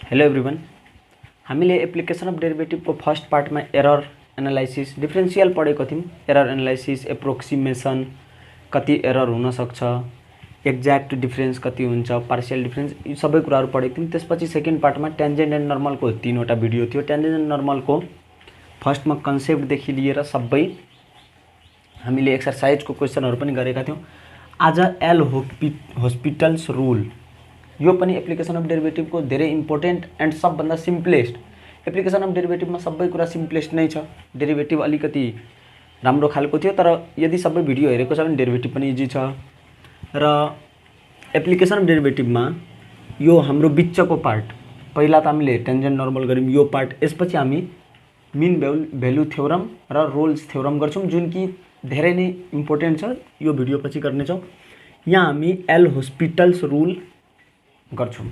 Hello everyone. हामीले application of derivative को first part में एरर एनालाइसिस डिफरेंशियल पढेको थियौं। एरर एनालाइसिस, एप्रोक्सिमेसन, कति एरर हुन सक्छ, एक्ज्याक्ट डिफरेंस कति हुन्छ, पार्शियल डिफरेंस, यी सबै कुराहरु पढेको थियौं। त्यसपछि सेकेन्ड पार्ट में टेन्जेन्ट एन्ड नर्मल को तीनवटा भिडियो थियो। टेन्जेन्ट एन्ड नर्मल को फर्स्ट में कन्सेप्ट देखि लिएर सबै हामीले एक्सरसाइज को क्वेशनहरु पनि गरेका थियौं। आज एल हॉस्पिटल्स रूल, यो पनि एप्लिकेसन अफ डेरिभेटिभ को धेरै इम्पोर्टेन्ट एन्ड सबभन्दा सिम्पलेस्ट। एप्लिकेसन अफ डेरिभेटिभ में सबै कुरा सिम्पलेस्ट नै छ। डेरिभेटिभ अलिकति राम्रो खालको थियो, तर यदि सबै भिडियो हेरेको छ भने डेरिभेटिभ पनि इजी छ। र एप्लिकेसन अफ डेरिभेटिभ में यो हाम्रो बिचको पार्ट, पहिला त हामीले टेन्जेन्ट नर्मल गर्यौं यो पार्ट, यसपछि हामी मीन भ्यालु थ्योरम र रोल्स थ्योरम गर्छौं, जुन कि धेरै नै इम्पोर्टेन्ट छ। यो भिडियो पछि गर्ने छौं। यहाँ हामी एल हॉस्पिटल्स रूल गर्छौं।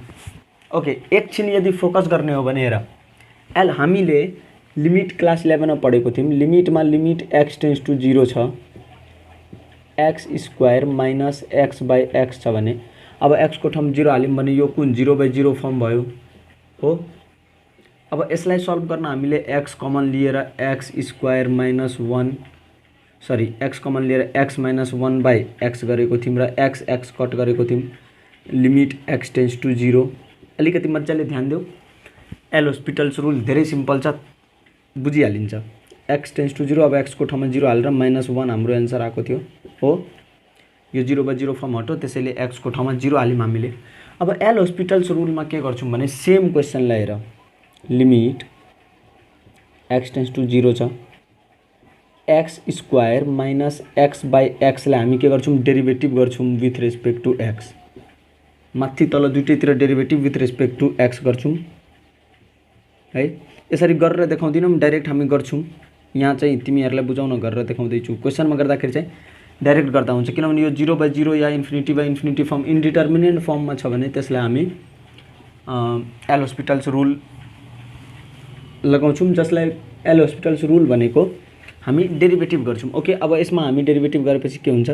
ओके, एकछिन यदि फोकस गर्ने हो भने हेर, एल हामीले लिमिट क्लास 11 मा पढेको थियौं। लिमिटमा लिमिट x टेन्ड्स टु 0 छ, x square minus x by x छ भने अब x को ठाउँमा 0 हाल्यौं भने यो कुन 0/0 फर्म भयो हो। अब यसलाई सल्भ गर्न हामीले x कमन लिएर x square minus 1 x common लिएर x माइनस 1 बाई x गरेको थियौं र x कट गरेको थियौं। Limit x tends to 0। अलिकति मजाले ध्यान देऊ। एल हॉस्पिटल्स रूल धेरै सिम्पल छ, बुझिहालिन्छ। x टेन्ड्स टु 0, अब x को ठाउँमा 0 हालेर माइनस 1 हाम्रो एन्सर आएको थियो हो। यो 0/0 फर्म हट्यो, त्यसैले x को ठाउँमा 0 हाल्यौं हामीले। अब एल हॉस्पिटल्स रूलमा के गर्छौं भने सेम क्वेशनलाई हेर, लिमिट x टेन्ड्स टु 0 छ, x square minus x by x लाई हामी के गर्छौं डेरिभेटिभ गर्छौं विथ रेस्पेक्ट टु x। माथि तल दुईटैतिर derivative with respect to x गर्छौं है। यसरी गरेर देखाउँदिनौं, डाइरेक्ट हामी गर्छौं। यहाँ चाहिँ तिमीहरुलाई बुझाउन गरेर देखाउँदै छु। क्वेशनमा गर्दाखेरि चाहिँ डाइरेक्ट गर्दा हुन्छ, किनभने यो 0/0 या इन्फिनिटी फर्म इन्डिटर्मिनेन्ट फर्ममा छ भने त्यसलाई हामी एल हॉस्पिटल्स रूल लगाउँछौं, जसलाई एल हॉस्पिटल्स रूल भनेको हामी डेरिभेटिभ गर्छौं। ओके, अब यसमा हामी डेरिभेटिभ गरेपछि के हुन्छ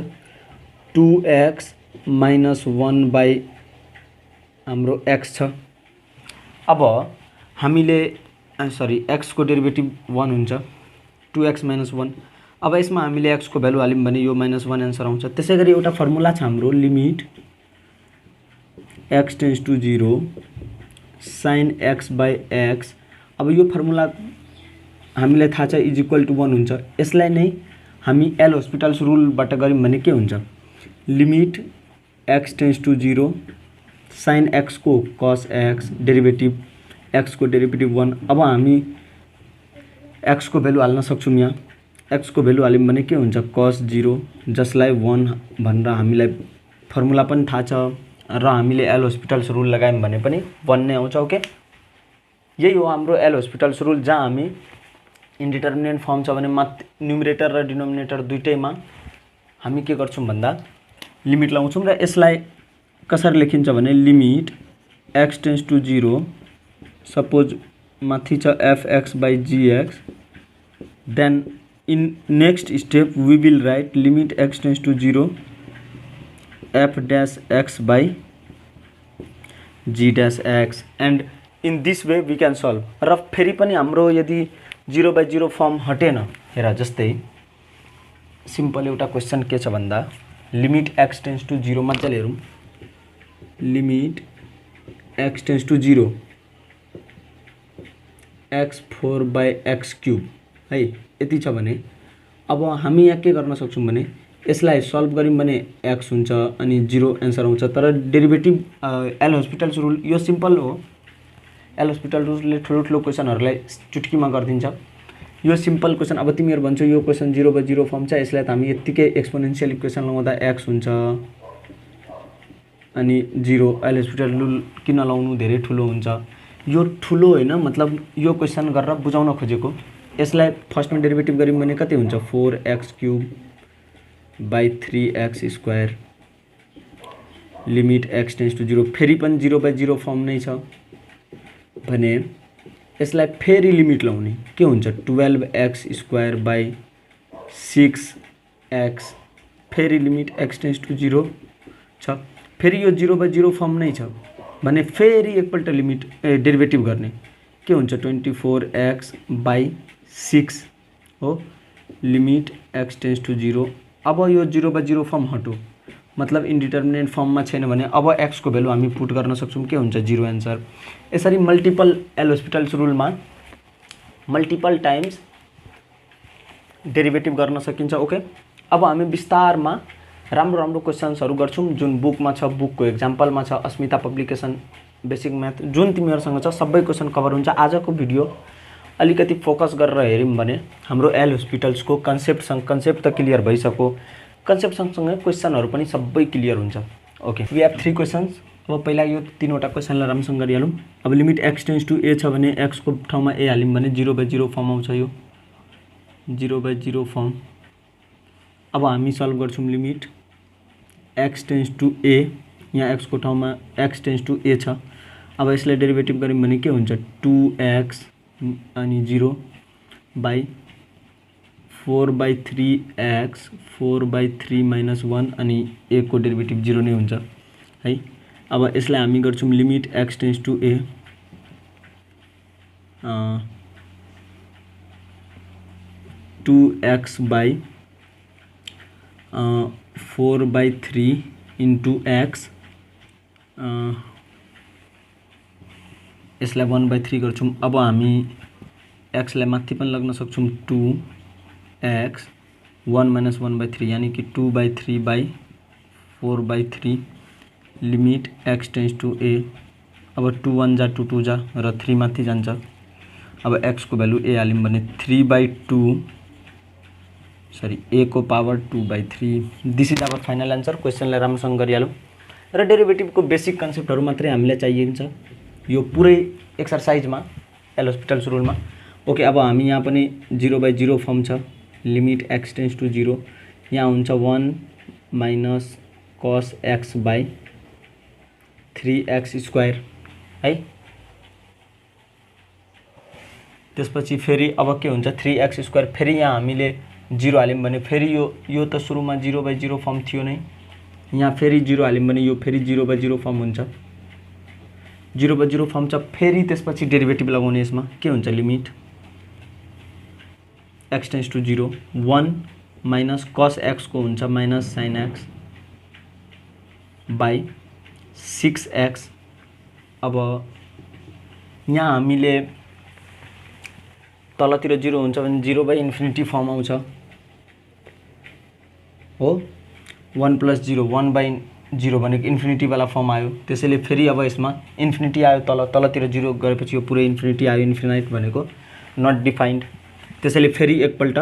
2x माइनस 1 बाई हाम्रो x छ। अब हामीले x को डेरिभेटिभ 1 हुन्छ, 2x माइनस 1। अब यसमा हामीले x को भ्यालु हाल्यौं भने यो माइनस 1 एन्सर आउँछ। त्यसैगरी एउटा फर्मुला छ हाम्रो, limit x tends to 0 sin x by x। अब यो फर्मुला हामीलाई थाहा छ इज इक्वल टु 1 हुन्छ। यसलाई नै हामी एल हॉस्पिटल्स रूलबाट गर्यौं भने के हुन्छ, limit x tends to 0 sin x को cos x, डेरिभेटिभ x को डेरिभेटिभ 1। अब हामी x को भ्यालु हाल्न सक्छौं। यहाँ x को भ्यालु हाल्यौं भने के हुन्छ cos 0, जसलाई 1 भनेर हामीलाई फर्मुला पनि थाहा छ र हामीले एल हॉस्पिटल्स रूल लगायौं भने पनि 1 नै आउँछ। ओके, यही हो हाम्रो एल हॉस्पिटल्स रूल, जहाँ हामी इन्डिटर्मिनेन्ट फर्म छ भने न्युमरेटर र डिनोमिनेटर दुईटैमा हामी के गर्छौं भन्दा लिमिट लाउँछौं। र यसलाई कसरी लेखिन्छ भने limit x tends to 0, suppose माथि छ fx by gx, then in next step we will write limit x tends to 0 f dash x by g dash x, and in this way we can solve. र फेरि पनि हाम्रो यदि 0/0 form हटेन, हेर जस्तै simple एउटा क्वेशन के छ भन्दा लिमिट x टेन्ड्स टु 0, मजाले हेरौँ, limit x tends to 0 x4 by x cube है, यति छ भने अब हामी यहाँ के गर्न सक्छौं भने यसलाई सल्भ गर्यौं भने x हुन्छ अनि 0 एन्सर आउँछ। तर डेरिभेटिभ एल हॉस्पिटल्स रूल यो सिम्पल हो। एल हॉस्पिटल रूलले ठुलो क्वेशनहरुलाई चुटकीमा गरिदिन्छ। यो सिम्पल क्वेशन, अब तिमीहरु भन्छौ यो क्वेशन 0/0 फर्म छ, यसलाई त हामी यतिकै एक्सपोनेन्शियल इक्वेसन लगाउँदा x हुन्छ अनि 0। एल हॉस्पिटल रूल किन लाउनु, धेरै ठुलो हुन्छ। यो ठुलो हैन, मतलब यो क्वेशन गरेर बुझाउन खोजेको। यसलाई फर्स्टमा डेरिभेटिभ गर्यौं भने कति हुन्छ 4x cube by 3x square, limit x tends to 0, फेरि पनि 0/0 फर्म नै छ भने यसलाई फेरि लिमिट लाउने के हुन्छ 12x स्क्वायर बाई 6x, फेरि लिमिट x टेन्ड्स टु 0 छ। फेरि यो 0/0 फर्म नै छ, भने फेरि एकपल्ट लिमिट डेरिभेटिभ गर्ने के हुन्छ 24x/6 हो लिमिट x टेन्स टु 0। अब यो 0/0 फर्म हटो मतलब इन्डिटर्मिनेट फर्ममा छैन भने अब x को भ्यालु हामी पुट गर्न सक्छौँ के हुन्छ 0 एन्सर। यसरी मल्टिपल एल'होस्पिटल्स रुलमा मल्टिपल टाइम्स डेरिभेटिभ गर्न सकिन्छ। ओके, अब हामी विस्तारमा राम्रो क्वेसन्सहरू गर्छौँ जुन बुकमा छ, बुकको एक्जाम्पलमा छ, अस्मिता पब्लिकेसन बेसिक म्याथ जुन तिमीहरूसँग छ सबै क्वेसन कभर हुन्छ। आजको भिडियो अलिकति फोकस गरेर हेऱ्यौँ भने हाम्रो एल'होस्पिटल्सको कन्सेप्ट त क्लियर भइसक्यो, कन्सेप्ट सँगसँगै क्वेसनहरू पनि सबै क्लियर हुन्छ। Okay, we have 3 questions. अब पहिला यो 3वटा क्वेसनलाई राम्रोसँग गरिहालौँ। अब limit x tends to a छ भने x को ठाउँमा a हाल्यौँ भने 0/0 फर्म आउँछ, यो 0/0 फर्म। अब हामी सल्भ गर्छौँ limit x tends to a, यहाँ x को ठाउँमा x टेन्स टु a छ। अब यसलाई डेरिभेटिभ गऱ्यौँ भने के हुन्छ 2x अनि 0/4/3x 4/3 - 1 अनि a को डेरिभेटिभ 0 नै हुन्छ है। अब यसलाई हामी गर्छौँ limit x tends to a 2x/4/3 into x, यसलाई 1/3 गर्छौँ। अब हामी x लाई माथि पनि लग्न सक्छौँ 2x 1 - 1/3 यानी कि 2/3/4/3 limit x tends to a। अब 2 1 जा 2 2 जा र 3 माथि जान्छ। अब x को भ्यालु a हाल्यौँ भने 3/2 a को power 2/3। This is our final answer. क्वेसनलाई राम्रोसँग गरिहालौँ र डेरिभेटिभको बेसिक कन्सेप्टहरू मात्रै हामीलाई चाहिन्छ यो पुरै एक्सरसाइजमा एल'होस्पिटल्स रुलमा। ओके, अब हामी यहाँ पनि 0/0 फर्म छ लिमिट x टेन्स टु 0, यहाँ हुन्छ 1 - cos x/3x² है। त्यसपछि फेरि अब के हुन्छ 3x², फेरि यहाँ हामीले 0 हाल्यौँ भने फेरि यो त सुरुमा 0/0 फर्म थियो नै, यहाँ फेरि 0 हाल्यौँ भने यो फेरि 0/0 फर्म हुन्छ, 0/0 फर्म छ। फेरि त्यसपछि डेरिभेटिभ लगाउने यसमा के हुन्छ limit x tends to 0 1 - cos x को हुन्छ -sin x/6x। अब यहाँ हामीले तलतिर 0 हुन्छ भने 0/∞ फर्म आउँछ हो, 1 + 0 1/0 भनेको इन्फिनिटी वाला फर्म आयो। त्यसैले फेरि अब यसमा इन्फिनिटी आयो, तलतिर 0 गएपछि यो पुरै इन्फिनिटी आयो, इन्फिनाइट भनेको नट डिफाइन्ड। त्यसैले फेरि एकपल्ट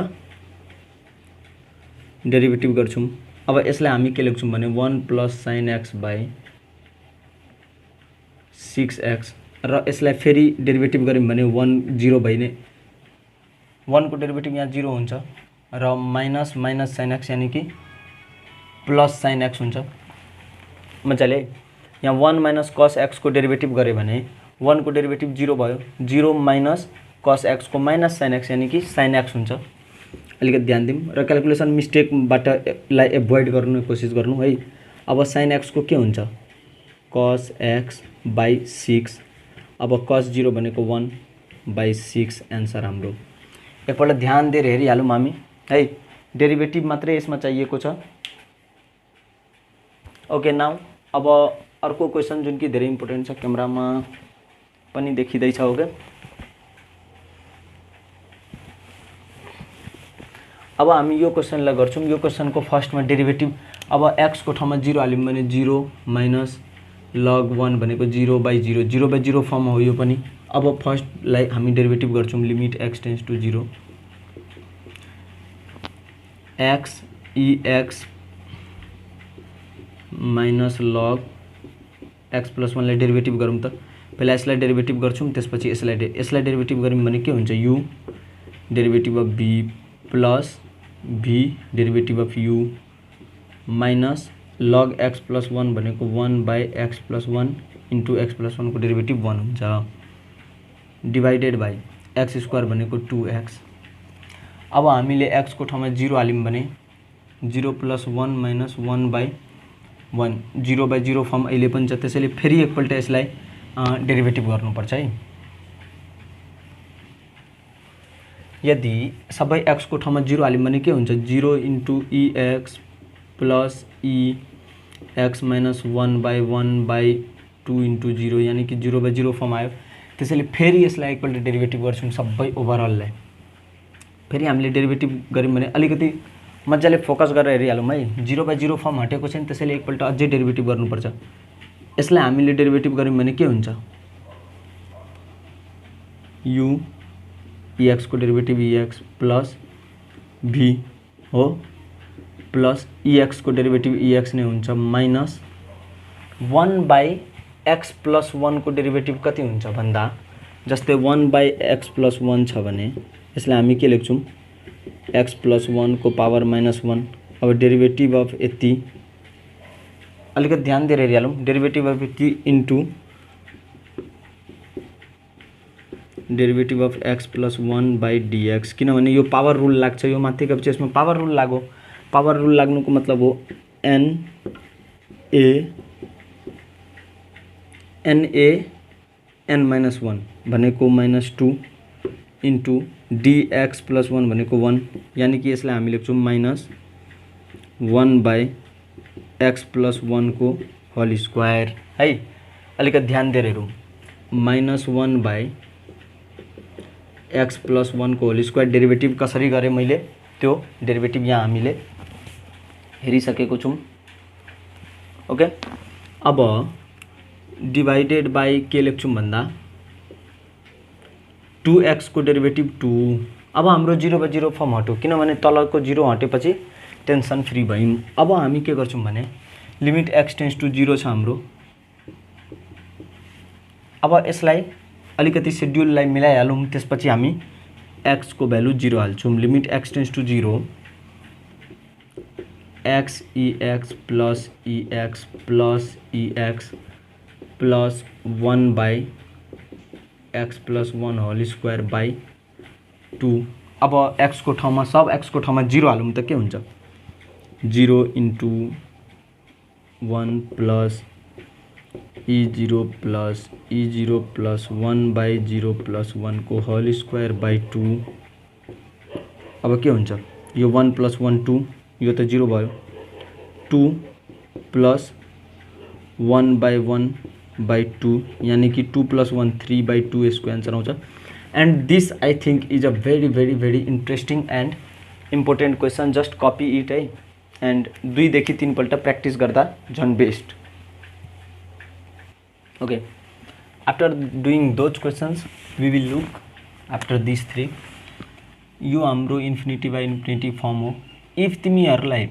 डेरिभेटिभ गर्छौँ। अब यसलाई हामी के लेख्छौँ भने 1 + sin x/6x र यसलाई फेरि डेरिभेटिभ गऱ्यौँ भने 1 0 भइ नै 1 को डेरिभेटिभ यहाँ 0 हुन्छ र माइनस sin x यानी कि प्लस sin x हुन्छ। मजाले यहाँ 1 - cos x को डेरिभेटिभ गऱ्यो भने 1 को डेरिभेटिभ 0 भयो, 0 - cos x को -sin x यानी कि sin x हुन्छ। अलिकति ध्यान दिउँ र क्याल्कुलेसन मिस्टेकबाट लाई एभोइड गर्ने कोसिस गर्नु है। अब sin x को के हुन्छ cos x/6, अब cos 0 भनेको 1/6 एन्सर हाम्रो। एकपल्ट ध्यान दिएर हेरिहालौँ हामी है, डेरिभेटिभ मात्रै यसमा चाहिएको छ। ओके, नाउ अब अर्को क्वेसन जुन कि धेरै इम्पोर्टेन्ट छ, क्यामेरामा पनि देखिँदैछ। ओके, अब हामी यो क्वेसनलाई गर्छौँ। यो क्वेसनको फर्स्टमा डेरिभेटिभ अब x को ठाउँमा 0 हाल्यौँ भने 0 - log 1 भनेको 0/0 0/0 फर्म हो यो पनि। अब फर्स्टलाई हामी डेरिभेटिभ गर्छौँ limit x tends to 0 x ex - log x + 1 लाई डेरिभेटिभ गरौँ त। पहिला यसलाई डेरिभेटिभ गर्छौँ, त्यसपछि यसलाई डेरिभेटिभ गऱ्यौँ भने के हुन्छ u derivative of b plus v derivative of u minus log x + 1 भनेको 1/x + 1 इन्टु x + 1 को डेरिभेटिभ 1 हुन्छ डिभाइडेड बाई x² भनेको 2x। अब हामीले x को ठाउँमा 0 हाल्यौँ भने 0 + 1 - 1/, 1 0/0 फर्म अहिले पनि छ, त्यसैले फेरि एकपल्ट यसलाई डेरिभेटिभ गर्नुपर्छ है। यदि सबै x को ठाउँमा 0 हाल्यौँ भने के हुन्छ, 0 × ex प्लस ex माइनस 1/1/2 × 0 यानी कि 0/0 फर्म आयो। त्यसैले फेरि यसलाई एकपल्ट डेरिभेटिभ गर्छौँ सबै ओभरअललाई। फेरि हामीले डेरिभेटिभ गऱ्यौँ भने अलिकति मजाले फोकस गरेर हेरिहालौँ है। 0/0 फर्म हटेको छैन, त्यसैले एकपल्ट अझै डेरिभेटिभ गर्नुपर्छ। यसलाई हामीले डेरिभेटिभ गऱ्यौँ भने के हुन्छ, u ex को डेरिभेटिभ ex प्लस v हो, प्लस ex को डेरिभेटिभ ex नै हुन्छ, माइनस 1/x प्लस 1 को डेरिभेटिभ कति हुन्छ भन्दा, जस्तै 1/x प्लस 1 छ भने यसलाई हामी के लेख्छौँ, x प्लस 1 को पावर माइनस 1। अब डेरिभेटिभ अफ यति, अलिकति ध्यान दिएर हेरिहालौँ, डेरिभेटिभ अफ यति into derivative of x plus 1/dx, किनभने यो पावर रुल लाग्छ, यो माथि गएपछि यसमा पावर रुल लाग्यो। पावर रुल लाग्नुको मतलब हो n माइनस 1 भनेको माइनस 2 इन्टु dx प्लस 1 भनेको 1, यानी कि यसलाई हामी लेख्छौँ माइनस 1/x प्लस 1 को होल स्क्वायर है। अलिकति ध्यान दिएर हेरौँ, माइनस 1/x प्लस 1 को होल स्क्वायर डेरिभेटिभ कसरी गरेँ मैले, त्यो डेरिभेटिभ यहाँ हामीले हेरिसकेको छौँ। ओके, अब डिभाइडेड बाई के लेख्छौँ भन्दा 2x को डेरिभेटिभ 2। अब हाम्रो 0/0 फर्म हट्यो, किनभने तलको 0 हटेपछि टेन्सन फ्री भयौँ। अब हामी के गर्छौँ भने लिमिट x टेन्स टु 0 छ हाम्रो। अब यसलाई अलिकति सेड्युललाई मिलाइहालौँ, त्यसपछि हामी x को भ्यालु 0 हाल्छौँ। Limit x tends to 0 x ex plus ex plus ex plus 1/x plus 1 whole square by 2। अब x को ठाउँमा सब x को ठाउँमा 0 हालौँ त के हुन्छ, 0 × 1 प्लस e0 प्लस 1/0 प्लस 1 को होल स्क्वायर बाई 2। अब के हुन्छ, यो 1 प्लस 1 2, यो त 0 भयो, 2 प्लस 1/1/2 यानी कि 2 प्लस 1 3/2 यसको एन्सर आउँछ। And this I think is a very very very interesting and important question, just copy it है। एन्ड 2 देखि 3 पल्ट प्र्याक्टिस गर्दा झन् best. Okay, after doing those questions we will look after this 3। यो हाम्रो infinity by infinity form हो। If तिमीहरूलाई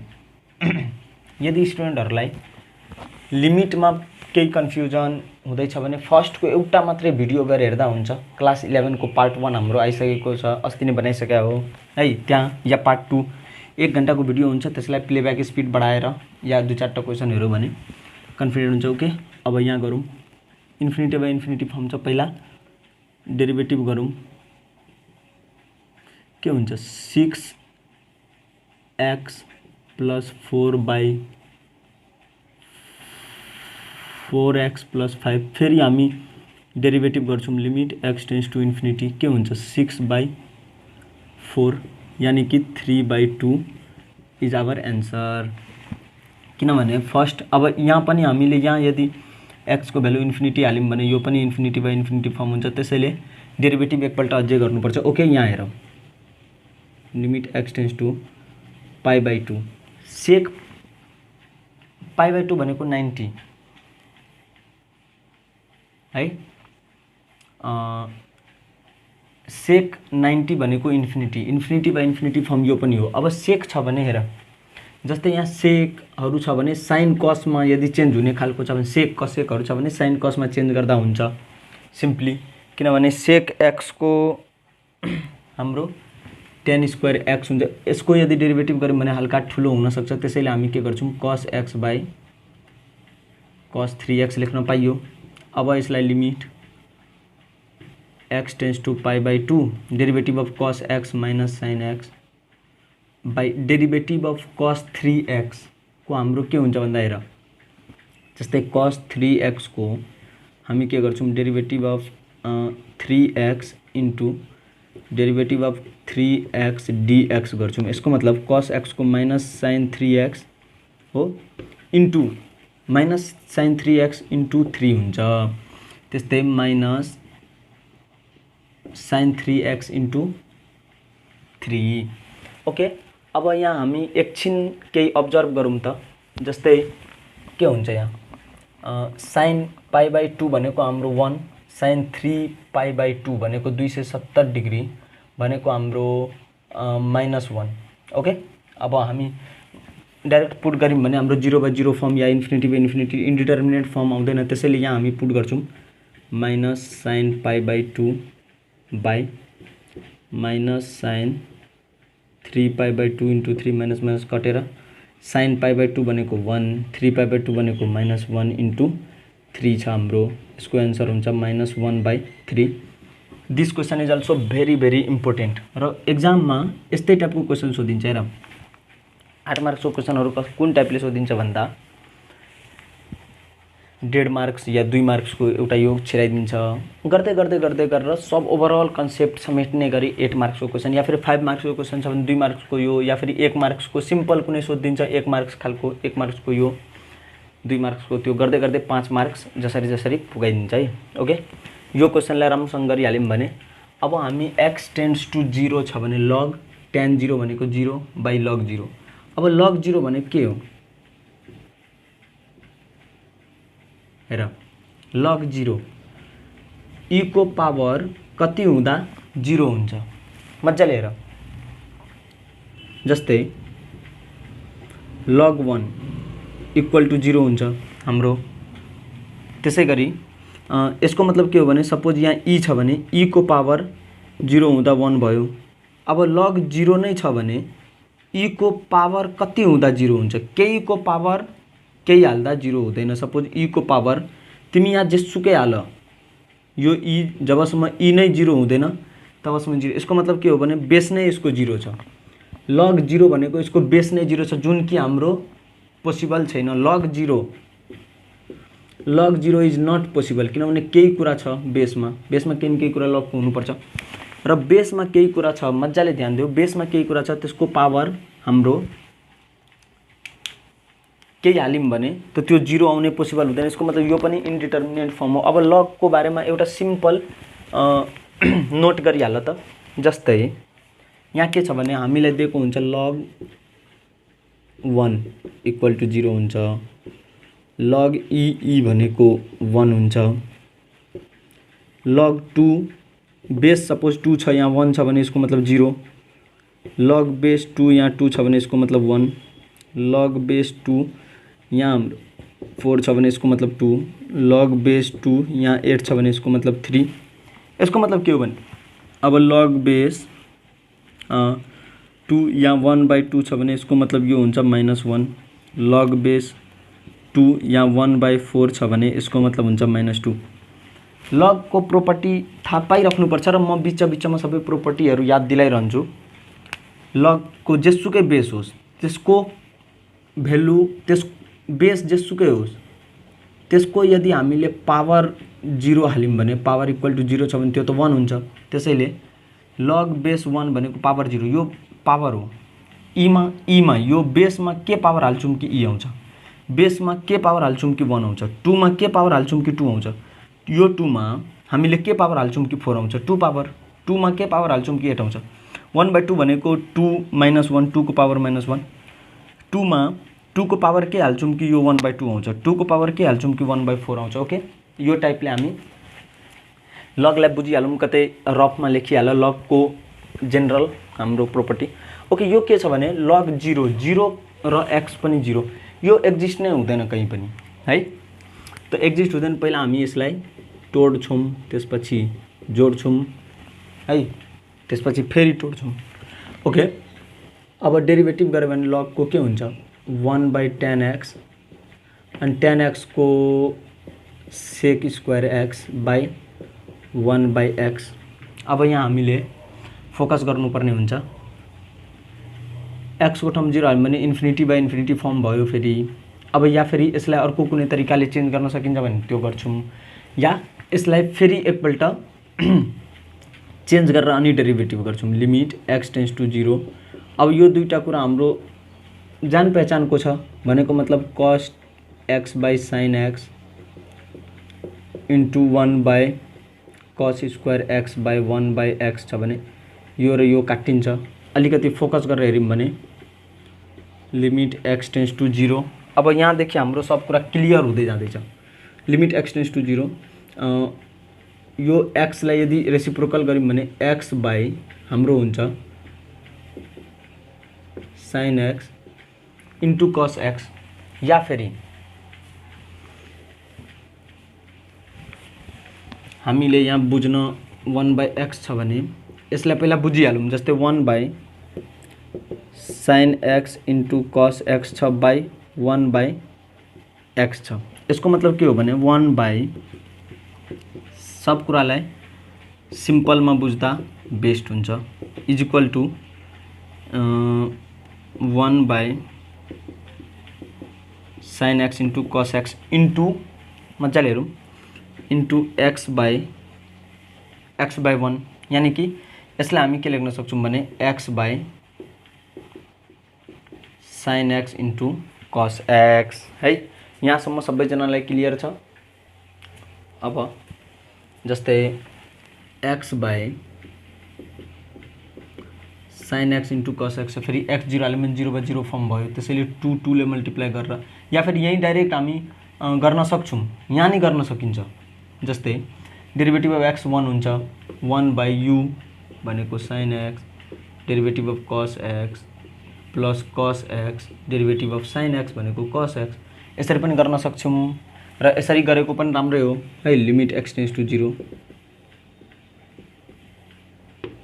यदि स्टुडेन्टहरूलाई लिमिटमा केही कन्फ्युजन हुँदैछ भने फर्स्टको एउटा मात्रै भिडियो गएर हेर्दा हुन्छ। क्लास 11 को पार्ट 1 हाम्रो आइसकेको छ, अस्ति नै बनाइसकेको हो है। त्यहाँ या पार्ट 2 1 घन्टाको भिडियो हुन्छ, त्यसलाई प्लेब्याक स्पिड बढाएर या 2-4टा क्वेसन हेऱ्यो भने कन्फिडेन्ट हुन्छ। ओके, अब यहाँ गरौँ, इन्फिनिटी बाई इन्फिनिटी फर्म छ। पहिला डेरिभेटिभ गरौँ, के हुन्छ 6x प्लस 4x प्लस 5। फेरि हामी डेरिभेटिभ गर्छौँ, limit x tends to infinity, के हुन्छ 6/4 यानी कि 3/2 इज आवर एन्सर। किनभने फर्स्ट अब यहाँ पनि हामीले यहाँ यदि x को भ्यालु इन्फिनिटी हाल्यौँ भने यो पनि इन्फिनिटी बाई इन्फिनिटी फर्म हुन्छ, त्यसैले डेरिभेटिभ एकपल्ट अझै गर्नुपर्छ। ओके, यहाँ हेरौँ, लिमिट x टेन्स टु π/2, सेक π/2 भनेको 90 है, सेक 90 भनेको infinity, infinity by infinity form यो पनि हो। अब सेक छ भने हेर, जस्तै यहाँ सेकहरू छ भने साइन कसमा यदि चेन्ज हुने खालको छ भने सेक कसेकहरू छ भने साइन कसमा चेन्ज गर्दा हुन्छ सिम्पली, किनभने सेक x को हाम्रो tan स्क्वायर x हुन्छ। यसको यदि डेरिभेटिभ गऱ्यौँ भने हल्का ठुलो हुनसक्छ, त्यसैले हामी के गर्छौँ cos x by cos 3x लेख्न पाइयो। अब यसलाई limit x tends to π/2 derivative of cos x minus sin x by derivative of cos 3x को हाम्रो के हुन्छ भन्दा हेर जस्तै cos 3x को हामी के गर्छौं derivative of 3x into derivative of 3x dx गर्छौं। यसको मतलब cos x को माइनस sin 3x हो into minus sin 3x into 3 हुन्छ। त्यस्तै minus sin 3x into 3। Okay, अब यहाँ हामी एकछिन केही अब्जर्भ गरौँ त। जस्तै के हुन्छ यहाँ sin π/2 भनेको हाम्रो 1, sin 3π/2 भनेको 270 डिग्री भनेको हाम्रो -1। ओके, अब हामी डाइरेक्ट पुट गर्यौं भने हाम्रो 0/0 फर्म या इन्फिनिटी इन्डिटर्मिनेट फर्म आउँदैन। त्यसैले यहाँ हामी पुट गर्छौं minus sin π/2 by minus sin 3π/2 into 3 minus minus कटेर sin π/2 भनेको 1, 3π/2 भनेको -1 इन्टु 3 छ हाम्रो। यसको एन्सर हुन्छ -1/3। This question is also very very important र एक्जाममा यस्तै टाइपको क्वेसन सोधिन्छ। हेर 8 मार्क्सको क्वेसनहरु कुन टाइपले सोधिन्छ भन्दा 1.5 मार्क्स या 2 मार्क्सको एउटा योग छिराइदिन्छ। गर्दै गर्दै गर्दै गरेर सब ओभरअल कन्सेप्ट समेट्ने गरी 8 मार्क्सको क्वेसन या फिर 5 मार्क्सको क्वेसन छ भने 2 मार्क्सको यो या फिर 1 मार्क्सको सिम्पल कुनै सोधिदिन्छ 1 मार्क्स खालको 1 मार्क्सको यो 2 मार्क्सको त्यो गर्दै गर्दै 5 मार्क्स जसरी जसरी पुगाइदिन्छ है। ओके, यो क्वेसनलाई राम्रोसँग गरिहाल्यौं भने अब हामी x टेन्ड्स टु 0 छ भने log tan 0 भनेको 0 बाइ log 0। अब log 0 भनेको के हो? हेर log 0 e को पावर कति हुँदा 0 हुन्छ? मज्जाले हेर। जस्तै log 1 इक्वल टु 0 हुन्छ हाम्रो। त्यसैगरी यसको मतलब के हो भने सपोज यहाँ e छ भने e को पावर 0 हुँदा 1 भयो। अब log 0 नै छ भने e को पावर कति हुँदा 0 हुन्छ? केही को पावर केही हाल्दा 0 हुँदैन। सपोज e को पावर तिमी यहाँ जेसुकै हाल, यो e जबसम्म e नै 0 हुँदैन तबसम्म 0। यसको मतलब के हो भने बेस नै यसको 0 छ। log 0 भनेको यसको बेस नै 0 छ, जुन कि हाम्रो पोसिबल छैन। log 0 इज नट पोसिबल, किनभने केही कुरा छ बेसमा केही न केही कुरा लग हुनुपर्छ र बेसमा केही कुरा छ। मज्जाले ध्यान दियो, बेसमा केही कुरा छ, त्यसको पावर हाम्रो केही हाल्यौं भने त त्यो 0 आउने पोसिबल हुँदैन। यसको मतलब यो पनि इन्डिटर्मिनेट फर्म हो। अब log को बारेमा एउटा सिम्पल नोट गरिहाल त। जस्तै यहाँ के छ भने हामीलाई दिएको हुन्छ log 1 इक्वल टु 0 हुन्छ, log e भनेको 1 हुन्छ, log 2 बेस सपोज 2 छ यहाँ 1 छ भने यसको मतलब 0, log बेस 2 यहाँ 2 छ भने यसको मतलब 1, log बेस 2 यहाँ 4 छ भने यसको मतलब 2, log बेस 2 यहाँ 8 छ भने यसको मतलब 3। यसको मतलब के हो भने अब log बेस 2 यहाँ 1/2 छ भने यसको मतलब यो हुन्छ -1, log बेस 2 यहाँ 1/4 छ भने यसको मतलब हुन्छ -2। log को प्रोपर्टी थाहा पाइराख्नुपर्छ र म बिचमा सबै प्रोपर्टीहरु याद दिलाइरहन्छु। log को जेसुकै बेस होस् त्यसको भ्यालु बेस जेसुकै होस् त्यसको यदि हामीले पावर 0 हाल्यौं भने पावर इक्वल टु 0 छ भने त्यो त 1 हुन्छ। त्यसैले log बेस 1 भनेको पावर 0 यो पावर हो। e मा यो बेसमा के पावर हाल्छौं कि e आउँछ, बेसमा के पावर हाल्छौं कि 1 आउँछ, 2 मा के पावर हाल्छौं कि 2 आउँछ, यो 2 मा हामीले के पावर हाल्छौं कि 4 आउँछ, 2 पावर, 2 मा के पावर हाल्छौं कि 8 आउँछ। 1/2 भनेको 2 - 1, 2 को पावर -1, 2 मा 2 को पावर के हाल्छौं कि यो 1/2 आउँछ, 2 को पावर के हाल्छौं कि 1/4 आउँछ। ओके, यो टाइपले हामी log लाई बुझिहालौं, कतै रफमा लेखिहाल log को जनरल हाम्रो प्रोपर्टी। ओके, यो के छ भने log 0 र x पनि 0 यो एक्जिस्ट नै हुँदैन कहीं पनि है, त एक्जिस्ट हुँदैन। पहिला हामी यसलाई तोड्छौं, त्यसपछि जोड्छौं है, त्यसपछि फेरि तोड्छौं। ओके, अब डेरिभेटिभ गरे भने log को के हुन्छ 1/tan x अनि tan x को sec square x by 1/x। अब यहाँ हामीले फोकस गर्नुपर्ने हुन्छ x को टर्म 0 हाल्यो भने इन्फिनिटी बाइ इन्फिनिटी फर्म भयो। फेरि अब या फेरि यसलाई अर्को कुनै तरिकाले चेन्ज गर्न सकिन्छ भने त्यो गर्छौँ, या यसलाई फेरि एकपल्ट चेन्ज गरेर अनि डेरिभेटिभ गर्छौँ, लिमिट x टेन्स टु 0। अब यो दुईटा कुरा हाम्रो जान पहिचानको छ भनेको मतलब cos x by sin x into 1 by cos square x by 1 by x छ भने यो र यो काटिन्छ। अलिकति फोकस गरेर हेऱ्यौँ भने लिमिट x टेन्स टु 0। अब यहाँदेखि हाम्रो सब कुरा क्लियर हुँदै जाँदैछ। लिमिट x टेन्स टु 0 यो x लाई यदि रेसिप्रोकल गऱ्यौँ भने x बाई हाम्रो हुन्छ sin x into cos x, या फेरि हामीले यहाँ बुझ्न 1 बाई x छ भने यसलाई पहिला बुझिहालौँ। जस्तै 1 by sin x into cos x छ बाई 1 बाई x छ। यसको मतलब के हो भने 1 बाई सब कुरालाई सिम्पलमा बुझ्दा बेस्ट हुन्छ is equal to 1 by sin x into cos x into मजाले हेरौँ इन्टु x बाई 1, यानी कि यसलाई हामी के लेख्न सक्छौँ भने x by sin x into cos x है। यहाँसम्म सबैजनालाई क्लियर छ। अब जस्तै x by sin x into cos x फेरि x0 एलिमेन्ट 0/0 फर्म भयो, त्यसैले 2 ले मल्टिप्लाई गरेर या फेरि यहीँ डाइरेक्ट हामी गर्न सक्छौँ, यहाँ नै गर्न सकिन्छ। जस्तै डेरिभेटिभ अफ x 1 हुन्छ 1 बाई u भनेको sin x derivative of cos x plus cos x derivative of sin x भनेको cos x। यसरी पनि गर्न सक्छौँ र यसरी गरेको पनि राम्रै हो है। Limit x tends to 0।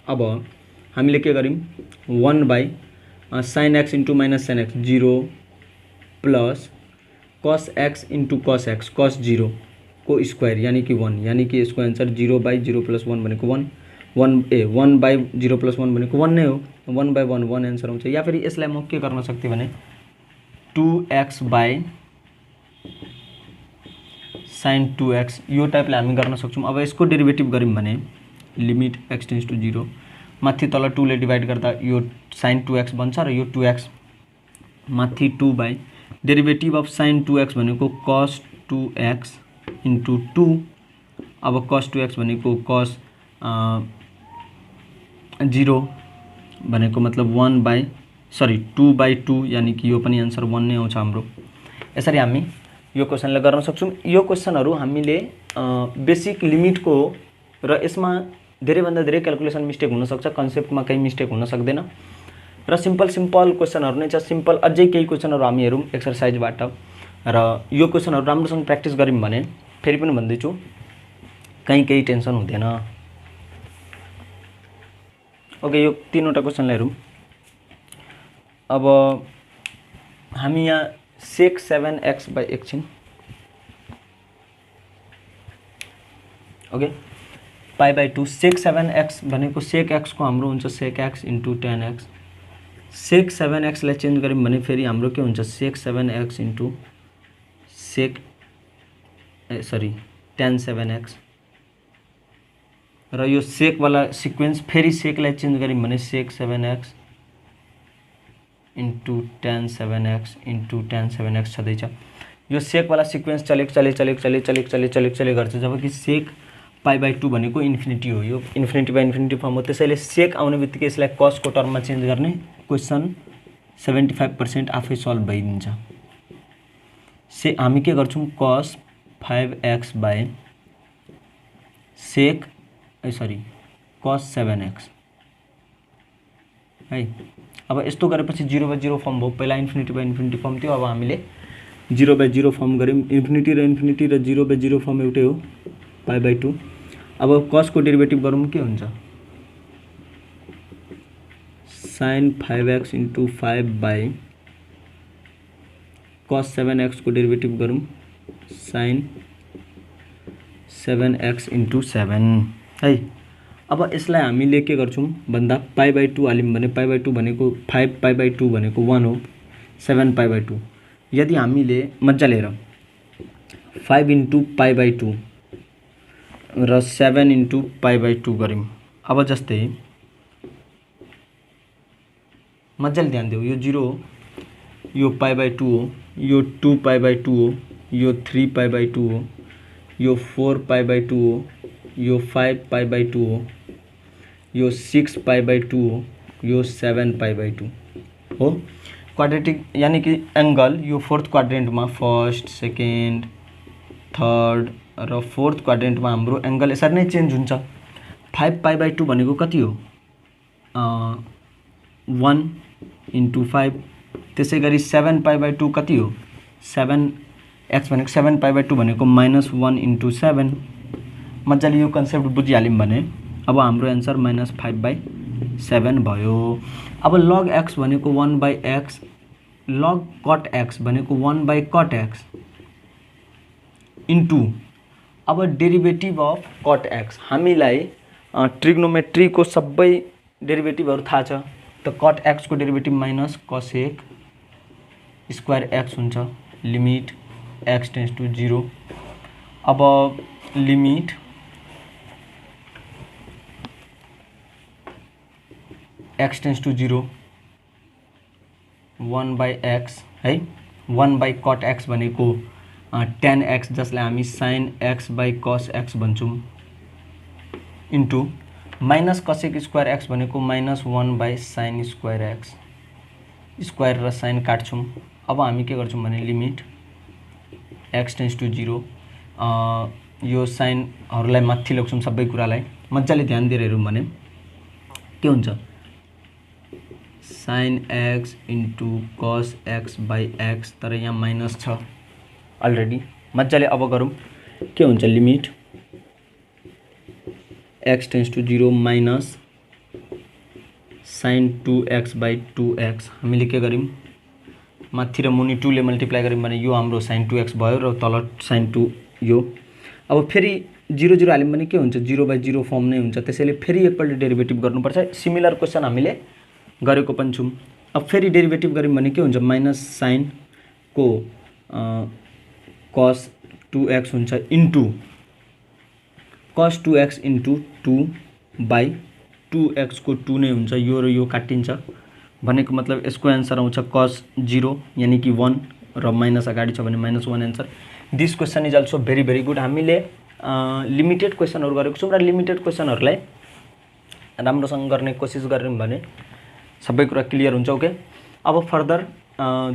अब हामीले के गर्यौँ 1 by sin x into minus sin x 0 plus cos x into cos x cos 0 को स्क्वायर यानी कि 1, यानी कि यसको आन्सर 0 बाई 0 प्लस 1 भनेको 1 बाई 0 प्लस 1 भनेको 1 नै हो। 1 बाई 1 आन्सर आउँछ। या फेरि यसलाई म के गर्न सक्थेँ भने 2x बाई sin 2x यो टाइपले हामी गर्न सक्छौँ। अब यसको डेरिभेटिभ गऱ्यौँ भने लिमिट x टेन्स टु 0 माथि तल 2 ले डिभाइड गर्दा यो sin 2x बन्छ र यो 2x माथि 2 by derivative of sin 2x भनेको cos 2x इन्टु 2। अब cos 2x भनेको cos 0 भनेको मतलब 2 बाई 2 यानी कि यो पनि आन्सर 1 नै आउँछ हाम्रो। यसरी हामी यो क्वेसनलाई गर्न सक्छौँ। यो क्वेसनहरू हामीले बेसिक लिमिटको हो र यसमा धेरैभन्दा धेरै क्याल्कुलेसन मिस्टेक हुनसक्छ, कन्सेप्टमा केही मिस्टेक हुन सक्दैन र सिम्पल क्वेसनहरू नै छ। सिम्पल अझै केही क्वेसनहरू हामी हेरौँ एक्सर्साइजबाट र यो क्वेसनहरू राम्रोसँग प्र्याक्टिस गऱ्यौँ भने फेरि पनि भन्दैछु केही टेन्सन हुँदैन। ओके, यो 3वटा क्वेसनलाई हेरौँ। अब हामी यहाँ sec 7x बाई एकछिन okay pi by 2 sec 7x भनेको sec x को हाम्रो हुन्छ sec x into tan x। sec 7x लाई चेन्ज गऱ्यौँ भने फेरि हाम्रो के हुन्छ sec 7x into tan 7x र यो sec वाला सिक्वेन्स फेरि sec लाई चेन्ज गऱ्यौँ भने sec 7x into tan 7x into tan 7x छँदैछ। यो sec वाला सिक्वेन्स चले गर्छ, जबकि sec पाई बाई 2 भनेको इन्फिनिटी हो। यो इन्फिनिटी बाई इन्फिनिटी फर्म हो, त्यसैले sec आउने बित्तिकै यसलाई cos को टर्ममा चेन्ज गर्ने क्वेसन 75% आफै सल्भ भइदिन्छ। हामी के गर्छौँ cos 5x by cos 7x है। अब यस्तो गरेपछि 0/0 फर्म भयो। पहिला इन्फिनिटी बाई इन्फिनिटी फर्म थियो, अब हामीले 0/0 फर्म गऱ्यौँ। इन्फिनिटी र 0/0 फर्म एउटै हो पाई बाई 2। अब cos को डेरिभेटिभ गरौँ के हुन्छ sin 5x into 5 by cos 7x को डेरिभेटिभ गरौँ sin 7x इन्टु 7 है। अब यसलाई हामीले के गर्छौँ भन्दा पाई बाई 2 हाल्यौँ भने पाई बाई 2 भनेको 5 पाई बाई 2 भनेको 1 हो, 7 पाई बाई 2 यदि हामीले मजाले हेरौँ 5 × π/2 र 7 × π/2 गऱ्यौँ। अब जस्तै मजाले ध्यान देऊ, यो 0 हो, यो π/2 हो, यो 2 π/2 हो, यो 3 π/2 हो, यो 4 π/2 हो, यो 5 π/2 हो, यो 6 π/2 हो, यो 7 π/2 हो। क्वाड्रेटिक यानी कि एंगल यो फोर्थ क्वाड्रेंटमा फर्स्ट सेकेंड थर्ड र फोर्थ क्वाड्रेंटमा हाम्रो एंगल यसरी नै चेन्ज हुन्छ। 5 π/2 भनेको कति हो 1 × 5। त्यसैगरी 7 π/2 कति हो 7x भनेको 7 π/2 भनेको -1 × 7। मजाले यो कन्सेप्ट बुझिहाल्यौं भने अब हाम्रो आन्सर -5/7 भयो। अब log x भनेको 1/x, log cot x भनेको 1/cot x इन्टु अब डेरिभेटिभ अफ cot x। हामीलाई ट्रिग्नोमेट्री को सबै डेरिभेटिभहरु थाहा छ। त cot x को derivative minus cosec square x हुन्छ। Limit x tends to 0। अब limit x tends to 0 1/x है। 1/cot x भनेको tan x जसलाई हामी sin x / cos x भन्छौं into minus cosec square x भनेको -1/sin स्क्वायर x। स्क्वायर र sin काट्छौं। अब हामी के गर्छौं भने लिमिट x टेन्ड्स टु 0 यो sin हरुलाई माथि लग्छौं सबै कुरालाई। मजाले ध्यान दिएर हेरौं भने के हुन्छ sin x into cos x / x, तर यहाँ माइनस छ अलरेडी। मजाले अब गरौँ के हुन्छ limit x tends to 0 minus sin 2x / 2x। हामीले के गर्यौं माथि र मुनि 2 ले मल्टिप्लाई गर्यौं भने यो हाम्रो sin 2x भयो र तल sin 2 यो। अब फेरि 0 0 हाल्यौं भने के हुन्छ 0/0 फर्म नै हुन्छ। त्यसैले फेरि एकपल्ट डेरिभेटिभ गर्नुपर्छ। सिमिलर क्वेशन हामीले गरेको पनि छौं। अब फेरि डेरिभेटिभ गर्यौं भने के हुन्छ माइनस sin को cos 2x हुन्छ into cos 2x into 2/2x को 2 नै हुन्छ। यो र यो काटिन्छ भनेको मतलब यसको आन्सर आउँछ cos 0 यानी कि 1 र माइनस अगाडि छ भने -1 answer. This question is also very very good. हामीले लिमिटेड क्वेशनहरु गरेको छौं र लिमिटेड क्वेशनहरुलाई राम्रोसँग गर्ने कोसिस गर्यौं भने सबै कुरा क्लियर हुन्छ। ओके, अब फर्दर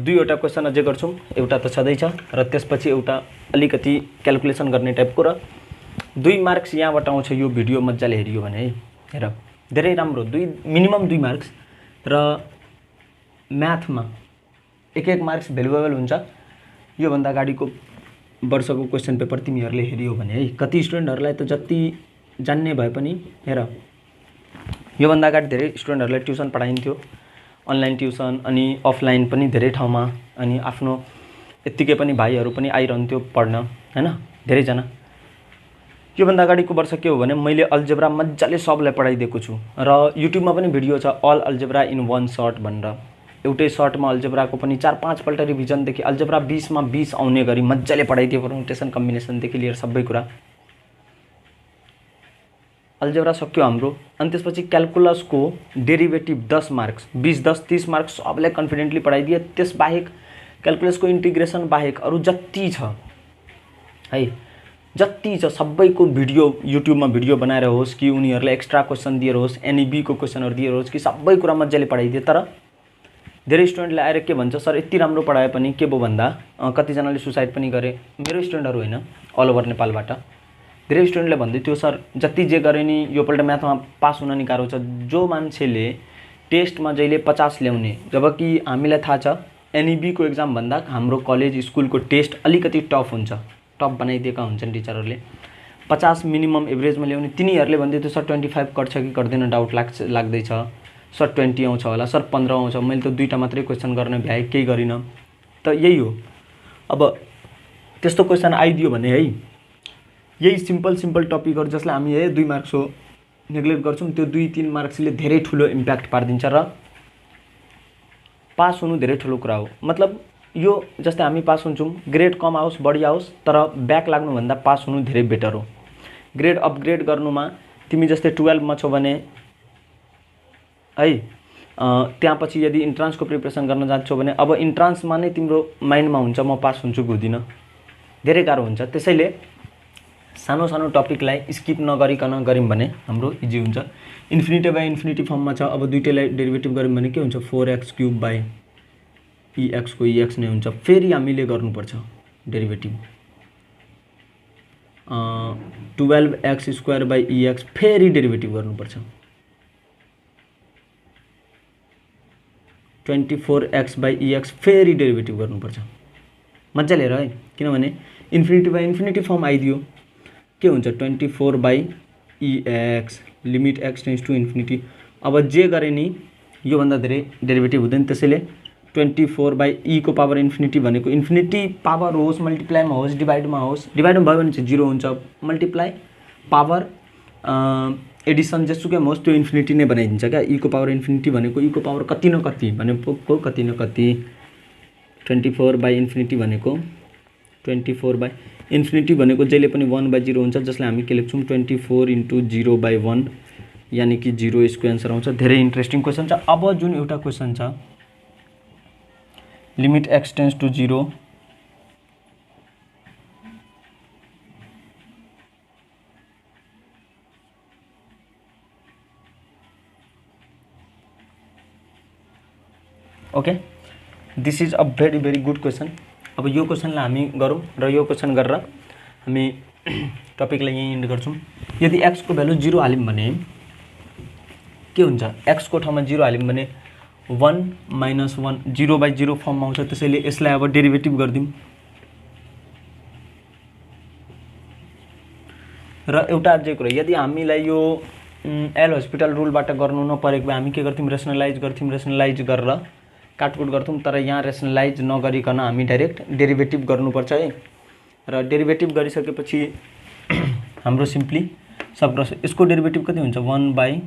दुईवटा क्वेशन अझै गर्छौं। एउटा त छँदै छ र त्यसपछि एउटा अलिकति क्याल्कुलेसन गर्ने टाइपको र 2 मार्क्स यहाँबाट आउँछ। यो भिडियो मजाले हेरियो भने है, हेर धेरै राम्रो मिनिमम 2 मार्क्स र म्याथमा 1 मार्क्स भ्यालुएबल हुन्छ। यो भन्दा अगाडिको वर्षको क्वेशन पेपर तिमीहरुले हेरियो भने है कति स्टुडेन्टहरुलाई त जति जान्ने भए पनि हेर यो भन्दा अगाडि धेरै स्टुडेन्टहरुलाई ट्युसन पढाइन्थ्यो, अनलाइन ट्युसन अनि अफलाइन पनि धेरै ठाउँमा, अनि आफ्नो यतिकै पनि भाइहरु पनि आइरहन्थ्यो पढ्न हैन धेरै जना। यो भन्दा अगाडिको वर्ष के हो भने मैले अल्जेब्रा मज्जाले सबलाई पढाइदिएको छु र युट्युबमा पनि भिडियो छ all algebra in one shot भनेर। एउटै शटमा अल्जेब्राको पनि 4-5 पल्ट रिभिजन देखि अल्जेब्रा 20 मा 20 आउने गरी मज्जाले पढाइदिए। परमुटेसन कम्बिनेसन देखि लिएर सबै कुरा अल्जेब्रा सक्यो हाम्रो। अनि त्यसपछि क्याल्कुलसको डेरिभेटिभ 10 मार्क्स 20 10 30 मार्क्स सबैलाई कन्फिडेन्टली पढाइदिए। त्यस बाहेक क्याल्कुलसको इन्टिग्रेसन बाहेक अरु जति छ है जति छ सबैको भिडियो युट्युबमा भिडियो बनाएर होस् कि उनीहरुले एक्स्ट्रा क्वेशन दिएर होस्, एनईबी को क्वेशनहरु दिएर होस् कि सबै कुरा मज्जाले पढाइदिए। तर धेरै स्टुडेन्टले आएर के भन्छ सर यति राम्रो पढाए पनि के भो भन्दा कति जनाले सुसाइड पनि गरे। मेरो स्टुडेन्टहरु हैन अल ओभर नेपालबाट धेरै स्टुडेन्टले भन्दै थियो सर जति जे गरे नि यो पल्ट म्याथमा पास हुन नि गाह्रो छ। जो मान्छेले टेस्टमा जहिले 50 ल्याउने, जबकि हामीलाई थाहा छ एनईबी को एक्जाम भन्दा हाम्रो कलेज स्कुलको टेस्ट अलिकति टफ हुन्छ, टफ बनाइदिएका हुन्छन् टिचरहरुले। 50 मिनिमम एभरेजमा ल्याउने तिनीहरुले भन्दै थियो सर 25 कट्छ कि कट्दैन डाउट लाग्दै छ, सर 20 आउँछ होला, सर 15 आउँछ। मैले त दुईटा मात्रै क्वेशन गर्न भ्याए केही गरिन। त यही हो। अब त्यस्तो क्वेशन आइदियो भने है यही सिम्पल टपिकहरु जसलाई हामी 2 मार्क्स हो नेग्लेक्ट गर्छौं त्यो 2-3 मार्क्सले धेरै ठूलो इम्प्याक्ट पार्दिन्छ र पास हुनु धेरै ठूलो कुरा हो। मतलब यो जस्तै हामी पास हुन्छौँ, ग्रेड कम आओस् बढी आओस् तर ब्याक लाग्नुभन्दा पास हुनु धेरै बेटर हो। ग्रेड अपग्रेड गर्नुमा तिमी जस्तै 12 मा छौ भने है त्यहाँ पछि यदि इन्ट्रान्सको प्रिपरेसन गर्न जान्छौ भने अब इन्ट्रान्समा नै तिम्रो माइन्डमा हुन्छ म पास हुन्छु कि हुँदिनँ, धेरै गाह्रो हुन्छ। त्यसैले सानो सानो टपिकलाई स्किप नगरिकन गऱ्यौँ भने हाम्रो इजी हुन्छ। इन्फिनिटी बाई इन्फिनिटी फर्ममा छ, अब दुईटैलाई डेरिभेटिभ गऱ्यौँ भने के हुन्छ 4x³ बाई EX को EX नै हुन्छ। फेरि हामीले गर्नुपर्छ डेरिभेटिभ 12x² बाई EX फेरि डेरिभेटिभ गर्नुपर्छ 24x बाई EX फेरि डेरिभेटिभ गर्नुपर्छ। मजाले हेर है, किनभने इन्फिनिटी बाई इन्फिनिटी फर्म आइदियो के हुन्छ 24 by EX limit x tends to infinity. अब जे गरे नि योभन्दा धेरै डेरिभेटिभ हुँदैन, त्यसैले 24 बाई e को पावर इन्फिनिटी भनेको इन्फिनिटी पावर होस् मल्टिप्लाईमा होस् डिभाइडमा होस्, डिभाइडमा भयो भने चाहिँ 0 हुन्छ, मल्टिप्लाई पावर एडिसन जेसुकै होस् त्यो इन्फिनिटी नै बनाइदिन्छ क्या। e को पावर इन्फिनिटी भनेको e को पावर कति न कति भनेको कति न कति 24 बाई इन्फिनिटी भनेको 24 बाई इन्फिनिटी भनेको जहिले पनि 1/0 हुन्छ, जसलाई हामी के लेख्छौँ 24 × 0/1 यानि कि 0 यसको एन्सर आउँछ। धेरै इन्ट्रेस्टिङ क्वेसन छ। अब जुन एउटा क्वेसन छ limit x tends to 0 okay, this is a very very good question. अब यो क्वेसनलाई हामी गरौँ र यो क्वेसन गरेर हामी टपिकलाई यहीँ इन्ड गर्छौँ। यदि x को भ्यालु 0 हाल्यौँ भने के हुन्छ, x को ठाउँमा 0 हाल्यौँ भने 1 - 1 0/0 फर्ममा आउँछ। त्यसैले यसलाई अब डेरिभेटिभ गरिदिउँ र एउटा अझै कुरा, यदि हामीलाई यो एल हस्पिटल रुलबाट गर्नु नपरेको भए हामी के गर्थ्यौँ रेसनलाइज गरेर काटकुट गर्थ्यौँ, तर यहाँ रेसनलाइज नगरिकन हामी डाइरेक्ट डेरिभेटिभ गर्नुपर्छ है। र डेरिभेटिभ गरिसकेपछि हाम्रो सिम्पली सब यसको डेरिभेटिभ कति हुन्छ 1/1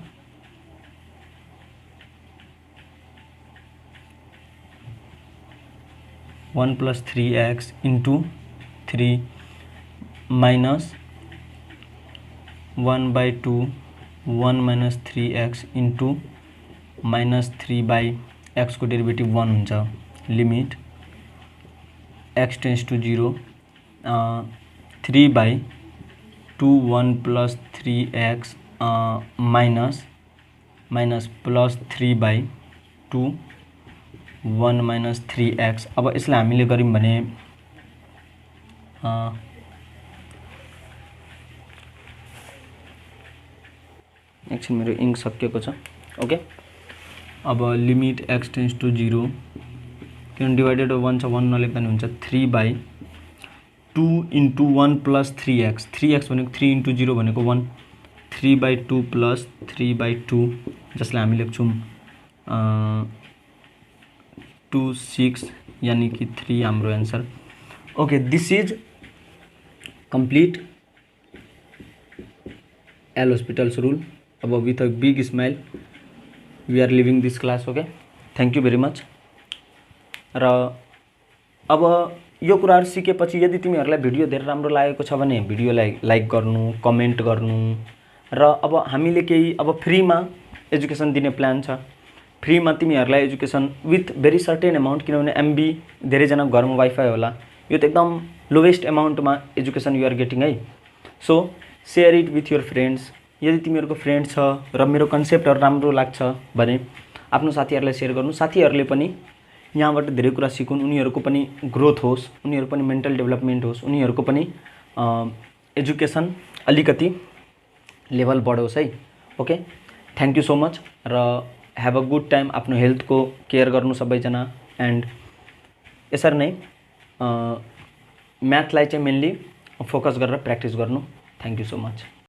+ 3x × 3 माइनस 1/2 1 - 3x × -3/x को डेरिभेटिभ 1 हुन्छ। Limit x tends to 0 3/2 1 + 3x minus +3/2 1 - 3x। अब यसलाई हामीले गऱ्यौँ भने एकछिन मेरो इङ्क सकिएको छ। ओके, अब लिमिट x टेन्स टु 0 किन डिभाइडेड 1 छ 1 नलेख्दा नि हुन्छ 3/2 × 1 + 3x 3x भनेको 3 × 0 भनेको 1 3/2 + 3/2 जसलाई हामी लेख्छौँ 26 यानी कि 3 हाम्रो answer. Okay, this is complete L'Hospital's rule. अब with a big smile we are leaving this class. Okay, thank you very much. र अब यो कुराहरू सिकेपछि यदि तिमीहरूलाई भिडियो धेरै राम्रो लागेको छ भने भिडियोलाई लाइक गर्नु, कमेन्ट गर्नु र अब हामीले केही अब फ्रीमा एजुकेसन दिने प्लान छ। फ्रीमा तिमीहरूलाई education with very certain amount, किनभने एमबी धेरैजना घरमा वाइफाई होला, यो त एकदम लोवेस्ट एमाउन्टमा एजुकेसन यु आर गेटिङ है। So share it with your friends. यदि तिमीहरूको फ्रेन्ड छ र मेरो कन्सेप्टहरू राम्रो लाग्छ भने आफ्नो साथीहरूलाई सेयर गर्नु, साथीहरूले पनि यहाँबाट धेरै कुरा सिकुन्, उनीहरूको पनि ग्रोथ होस्, उनीहरू पनि मेन्टल डेभलपमेन्ट होस्, उनीहरूको पनि एजुकेसन अलिकति लेभल बढोस् है। Okay, thank you so much र ह्याभ अ गुड टाइम। आफ्नो हेल्थको केयर गर्नु सबैजना एन्ड यसरी नै म्याथलाई चाहिँ मेनली फोकस गरेर प्र्याक्टिस गर्नु। Thank you so much.